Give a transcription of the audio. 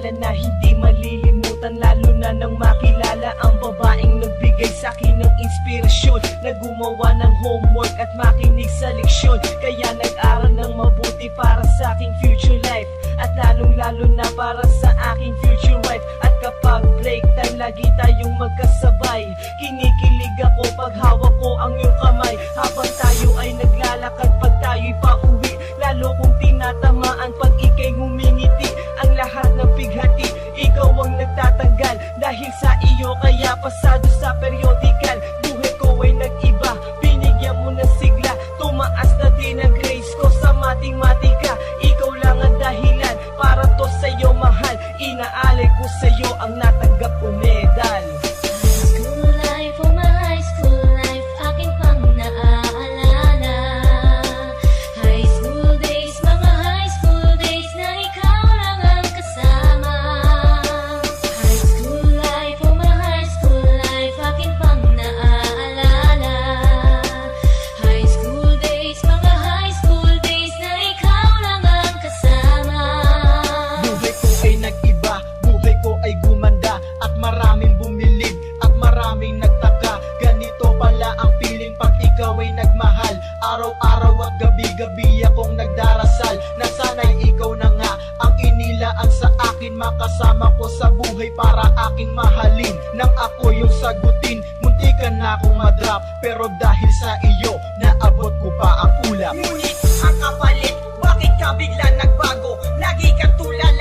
pangalan na hindi malilimutan, lalo na nang makilala ang babaeng nagbigay sa'kin ng inspirasyon, na gumawa ng homework at makinig sa leksyon. Kaya nag-aral ng mabuti para sa aking future life, at lalong-lalo na para sa aking future wife. At kapag break time, lagi tayong magkasabay. Kinikilig ako pag hawak ko ang iyong kamay, habang tayo ay naglalakad pag tayo'y pauwi. Lalo kong tinatamaan pag ika'y ngumingiti. Ang lahat ng pighati, ikaw ang nagtatanggal. Dahil sa iyo kaya pasado sa periodical. Buhay ko ay nag-iba, binigyan mo ng sigla. Tumaas na din ang grades ko sa matematika. Ikaw lang ang dahilan para to sa'yo mahal. Inaalay ko sa'yo ang natanggap ko medal. School life, oh my high school life, akin pang naaalala. High school days, mga high school days na ikaw lang ang kasama. High school life, oh my high school life, akin pang naaalala. High school days, mga high school days na ikaw lang ang kasama. Buhay ko ay nag-iba, buhay ko ay gumanda, at maraming bumilib, at maraming nagtaka. Ganito pala ang feeling pag ikaw ay nagmahal. Araw-araw at gabi-gabi akong nagdarasal, na sana'y ikaw na nga ang inilaan sa akin. Makasama ko sa buhay para aking mahalin. Nang ako yung sagutin, muntikan na akong madrop, pero dahil sa iyo, naabot ko pa ang ulap. Ngunit ang kapalit, bakit ka bigla nagbago? Lagi kang tulad